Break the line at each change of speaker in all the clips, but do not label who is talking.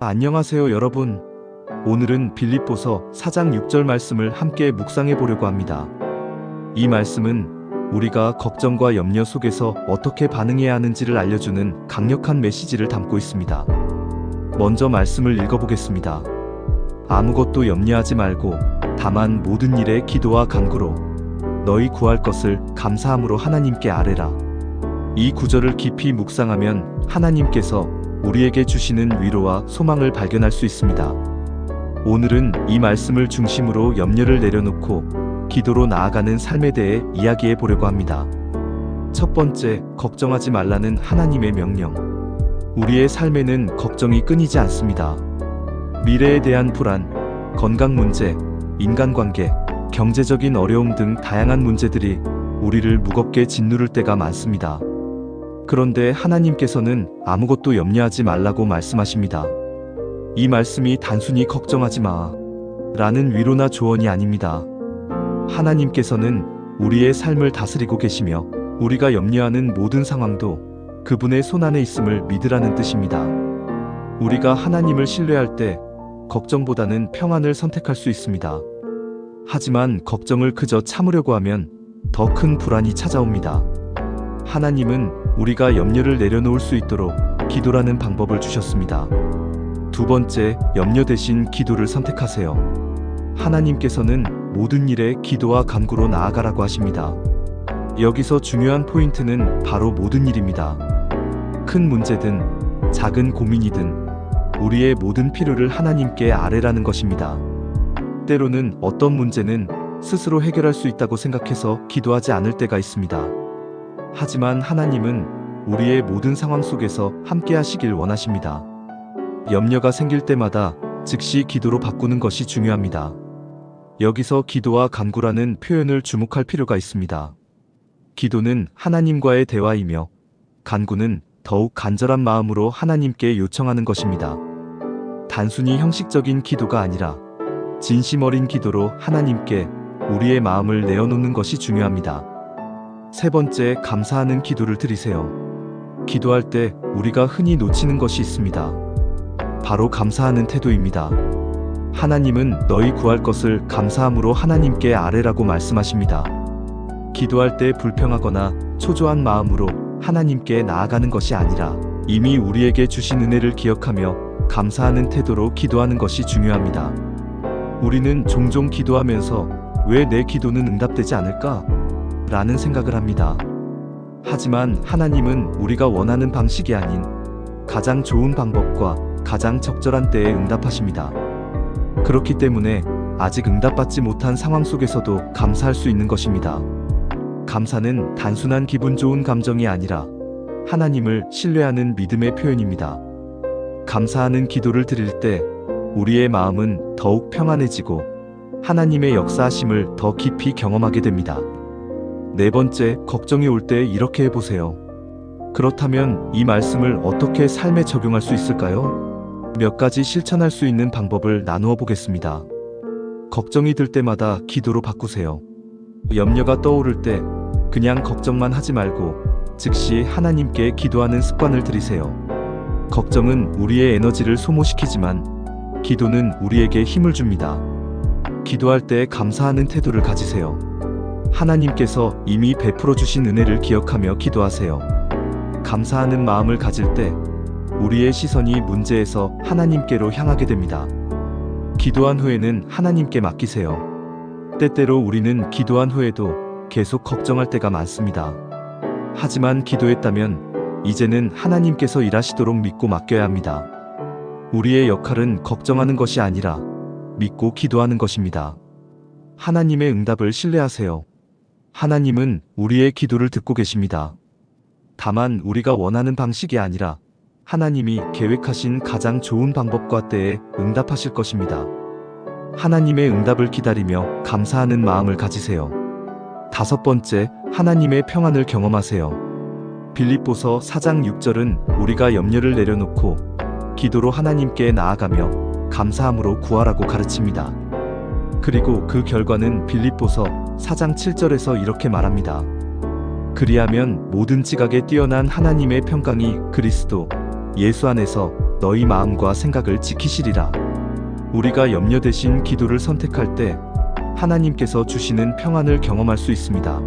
안녕하세요 여러분. 오늘은 빌립보서 4장 6절 말씀을 함께 묵상해 보려고 합니다. 이 말씀은 우리가 걱정과 염려 속에서 어떻게 반응해야 하는지를 알려주는 강력한 메시지를 담고 있습니다. 먼저 말씀을 읽어보겠습니다. 아무것도 염려하지 말고 다만 모든 일에 기도와 간구로 너희 구할 것을 감사함으로 하나님께 아뢰라. 이 구절을 깊이 묵상하면 하나님께서 우리에게 주시는 위로와 소망을 발견할 수 있습니다. 오늘은 이 말씀을 중심으로 염려를 내려놓고 기도로 나아가는 삶에 대해 이야기해 보려고 합니다. 첫 번째, 걱정하지 말라는 하나님의 명령. 우리의 삶에는 걱정이 끊이지 않습니다. 미래에 대한 불안, 건강 문제, 인간관계, 경제적인 어려움 등 다양한 문제들이 우리를 무겁게 짓누를 때가 많습니다. 그런데 하나님께서는 아무것도 염려하지 말라고 말씀하십니다. 이 말씀이 단순히 걱정하지 마 라는 위로나 조언이 아닙니다. 하나님께서는 우리의 삶을 다스리고 계시며 우리가 염려하는 모든 상황도 그분의 손안에 있음을 믿으라는 뜻입니다. 우리가 하나님을 신뢰할 때 걱정보다는 평안을 선택할 수 있습니다. 하지만 걱정을 그저 참으려고 하면 더 큰 불안이 찾아옵니다. 하나님은 우리가 염려를 내려놓을 수 있도록 기도라는 방법을 주셨습니다. 두 번째, 염려 대신 기도를 선택하세요. 하나님께서는 모든 일에 기도와 간구로 나아가라고 하십니다. 여기서 중요한 포인트는 바로 모든 일입니다. 큰 문제든 작은 고민이든 우리의 모든 필요를 하나님께 아뢰라는 것입니다. 때로는 어떤 문제는 스스로 해결할 수 있다고 생각해서 기도하지 않을 때가 있습니다. 하지만 하나님은 우리의 모든 상황 속에서 함께 하시길 원하십니다. 염려가 생길 때마다 즉시 기도로 바꾸는 것이 중요합니다. 여기서 기도와 간구라는 표현을 주목할 필요가 있습니다. 기도는 하나님과의 대화이며 간구는 더욱 간절한 마음으로 하나님께 요청하는 것입니다. 단순히 형식적인 기도가 아니라 진심 어린 기도로 하나님께 우리의 마음을 내어놓는 것이 중요합니다. 세 번째, 감사하는 기도를 드리세요. 기도할 때 우리가 흔히 놓치는 것이 있습니다. 바로 감사하는 태도입니다. 하나님은 너희 구할 것을 감사함으로 하나님께 아뢰라고 말씀하십니다. 기도할 때 불평하거나 초조한 마음으로 하나님께 나아가는 것이 아니라 이미 우리에게 주신 은혜를 기억하며 감사하는 태도로 기도하는 것이 중요합니다. 우리는 종종 기도하면서 왜 내 기도는 응답되지 않을까? 라는 생각을 합니다. 하지만 하나님은 우리가 원하는 방식이 아닌 가장 좋은 방법과 가장 적절한 때에 응답하십니다. 그렇기 때문에 아직 응답받지 못한 상황 속에서도 감사할 수 있는 것입니다. 감사는 단순한 기분 좋은 감정이 아니라 하나님을 신뢰하는 믿음의 표현입니다. 감사하는 기도를 드릴 때 우리의 마음은 더욱 평안해지고 하나님의 역사하심을 더 깊이 경험하게 됩니다. 네 번째, 걱정이 올 때 이렇게 해보세요. 그렇다면 이 말씀을 어떻게 삶에 적용할 수 있을까요? 몇 가지 실천할 수 있는 방법을 나누어 보겠습니다. 걱정이 들 때마다 기도로 바꾸세요. 염려가 떠오를 때 그냥 걱정만 하지 말고 즉시 하나님께 기도하는 습관을 들이세요. 걱정은 우리의 에너지를 소모시키지만 기도는 우리에게 힘을 줍니다. 기도할 때 감사하는 태도를 가지세요. 하나님께서 이미 베풀어 주신 은혜를 기억하며 기도하세요. 감사하는 마음을 가질 때 우리의 시선이 문제에서 하나님께로 향하게 됩니다. 기도한 후에는 하나님께 맡기세요. 때때로 우리는 기도한 후에도 계속 걱정할 때가 많습니다. 하지만 기도했다면 이제는 하나님께서 일하시도록 믿고 맡겨야 합니다. 우리의 역할은 걱정하는 것이 아니라 믿고 기도하는 것입니다. 하나님의 응답을 신뢰하세요. 하나님은 우리의 기도를 듣고 계십니다. 다만 우리가 원하는 방식이 아니라 하나님이 계획하신 가장 좋은 방법과 때에 응답하실 것입니다. 하나님의 응답을 기다리며 감사하는 마음을 가지세요. 다섯 번째, 하나님의 평안을 경험하세요. 빌립보서 4장 6절은 우리가 염려를 내려놓고 기도로 하나님께 나아가며 감사함으로 구하라고 가르칩니다. 그리고 그 결과는 빌립보서 4장 7절에서 이렇게 말합니다. 그리하면 모든 지각에 뛰어난 하나님의 평강이 그리스도 예수 안에서 너희 마음과 생각을 지키시리라. 우리가 염려 대신 기도를 선택할 때 하나님께서 주시는 평안을 경험할 수 있습니다.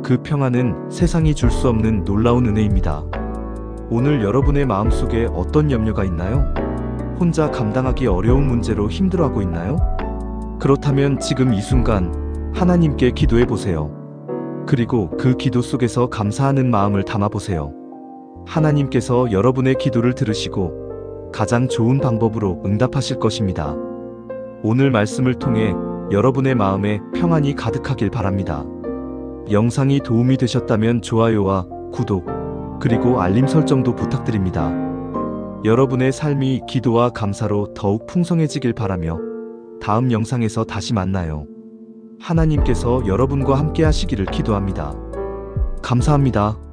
그 평안은 세상이 줄 수 없는 놀라운 은혜입니다. 오늘 여러분의 마음속에 어떤 염려가 있나요? 혼자 감당하기 어려운 문제로 힘들어하고 있나요? 그렇다면 지금 이 순간 하나님께 기도해 보세요. 그리고 그 기도 속에서 감사하는 마음을 담아 보세요. 하나님께서 여러분의 기도를 들으시고 가장 좋은 방법으로 응답하실 것입니다. 오늘 말씀을 통해 여러분의 마음에 평안이 가득하길 바랍니다. 영상이 도움이 되셨다면 좋아요와 구독, 그리고 알림 설정도 부탁드립니다. 여러분의 삶이 기도와 감사로 더욱 풍성해지길 바라며 다음 영상에서 다시 만나요. 하나님께서 여러분과 함께 하시기를 기도합니다. 감사합니다.